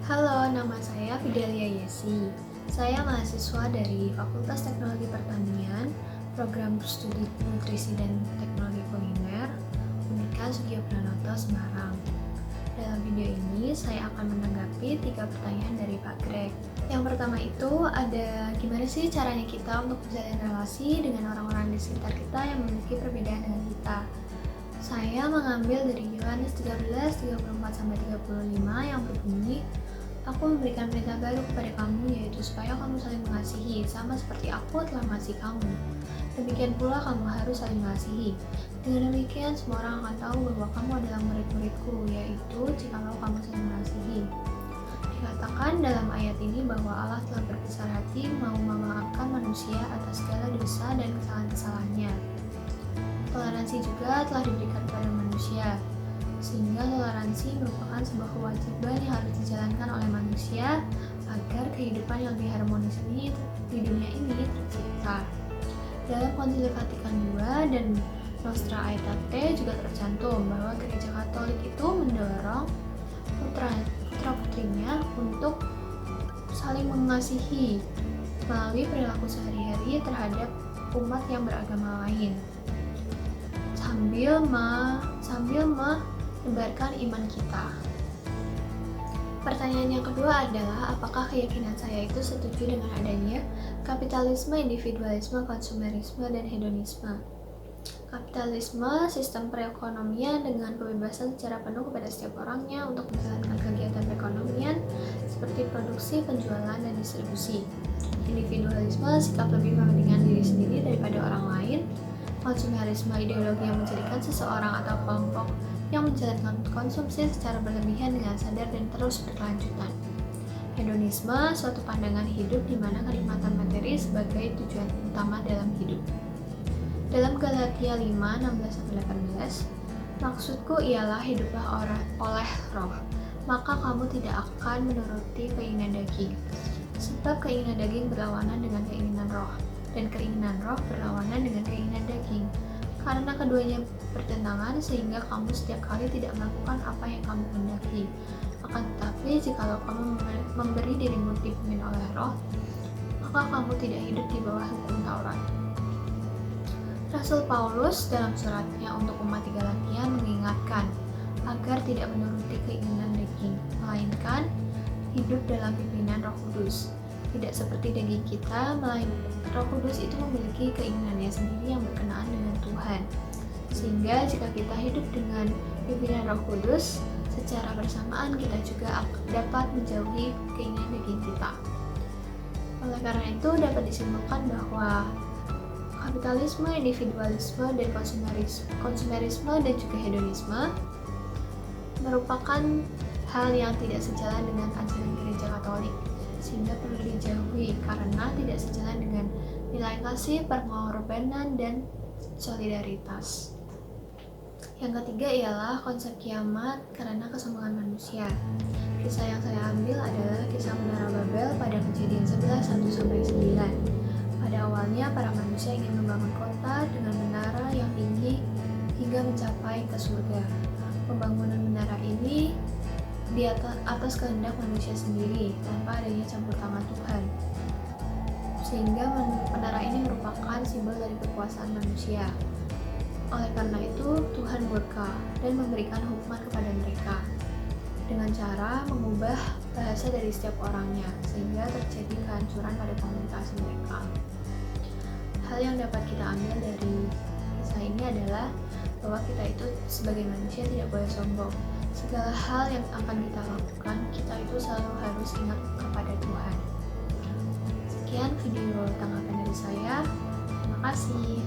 Halo, nama saya Fidelia Yesi. Saya mahasiswa dari Fakultas Teknologi Pertanian, Program Studi Nutrisi dan Teknologi Kuliner, Unika Sugio Pranoto, Semarang. Dalam video ini, saya akan menanggapi 3 pertanyaan dari Pak Greg. Yang pertama itu ada gimana sih caranya kita untuk menjalin relasi dengan orang-orang di sekitar kita yang memiliki perbedaan dengan kita. Saya mengambil dari Yohanes 13, 34-35 yang berbunyi, Aku memberikan perintah baru kepada kamu, yaitu supaya kamu saling mengasihi, sama seperti aku telah mengasihi kamu. Demikian pula kamu harus saling mengasihi. Dengan demikian, semua orang akan tahu bahwa kamu adalah murid-muridku, yaitu jikalau kamu saling mengasihi. Dikatakan dalam ayat ini bahwa Allah telah berbesar hati mau memaafkan manusia atas segala dosa dan kesalahan-kesalahannya. Toleransi juga telah diberikan kepada manusia, sehingga toleransi merupakan sebuah kewajiban yang harus dijalankan oleh manusia agar kehidupan yang lebih harmonis ini di dunia ini tercipta. Dalam Konsili Vatikan II dan Nostra Aetate juga tercantum bahwa Gereja Katolik itu mendorong putra-putrinya untuk saling mengasihi melalui perilaku sehari-hari terhadap umat yang beragama lain, sambil menebarkan iman kita. Pertanyaan yang kedua adalah, apakah keyakinan saya itu setuju dengan adanya kapitalisme, individualisme, konsumerisme, dan hedonisme? Kapitalisme, sistem perekonomian dengan kebebasan secara penuh kepada setiap orangnya untuk menjalankan kegiatan perekonomian seperti produksi, penjualan, dan distribusi. Individualisme, sikap lebih mementingkan diri sendiri daripada orang lain. Konsumerisme, ideologi yang menjadikan seseorang atau kelompok yang menjalankan konsumsi secara berlebihan dengan sadar dan terus berkelanjutan. Hedonisme, suatu pandangan hidup di mana kenikmatan materi sebagai tujuan utama dalam hidup. Dalam Galatia 5, 16-18, maksudku ialah hiduplah oleh roh, maka kamu tidak akan menuruti keinginan daging. Sebab keinginan daging berlawanan dengan keinginan roh, dan keinginan roh berlawanan dengan keinginan daging. Karena keduanya bertentangan sehingga kamu setiap kali tidak melakukan apa yang kamu kehendaki. Akan tetapi jikalau kamu memberi dirimu dipimpin oleh roh, maka kamu tidak hidup di bawah hukum Taurat. Rasul Paulus dalam suratnya untuk umat di Galatia mengingatkan agar tidak menuruti keinginan daging, melainkan hidup dalam pimpinan Roh Kudus. Tidak seperti daging kita, melainkan Roh Kudus itu memiliki keinginannya sendiri yang berkenaan dengan Tuhan. Sehingga jika kita hidup dengan pimpinan Roh Kudus, secara bersamaan kita juga dapat menjauhi keinginan daging kita. Oleh karena itu dapat disimpulkan bahwa kapitalisme, individualisme, dan konsumerisme dan juga hedonisme merupakan hal yang tidak sejalan dengan ajaran Gereja Katolik, sehingga perlu dijauhi karena tidak sejalan dengan nilai kasih, pengorbanan, dan solidaritas. Yang ketiga ialah konsep kiamat karena kesombongan manusia. Kisah yang saya ambil adalah kisah Menara Babel pada Kejadian 11, 1-9. Pada awalnya para manusia ingin membangun kota dengan menara yang tinggi hingga mencapai ke surga. Pembangunan menara ini di atas kehendak manusia sendiri tanpa adanya campur tangan Tuhan, sehingga menara ini merupakan simbol dari kekuasaan manusia. Oleh karena itu Tuhan murka dan memberikan hukuman kepada mereka dengan cara mengubah bahasa dari setiap orangnya, sehingga terjadi kehancuran pada komunikasi mereka. Hal yang dapat kita ambil dari kisah ini adalah bahwa kita itu sebagai manusia tidak boleh sombong. Segala hal yang akan kita lakukan, kita itu selalu harus ingat kepada Tuhan. Sekian video tanggapan dari saya. Terima kasih.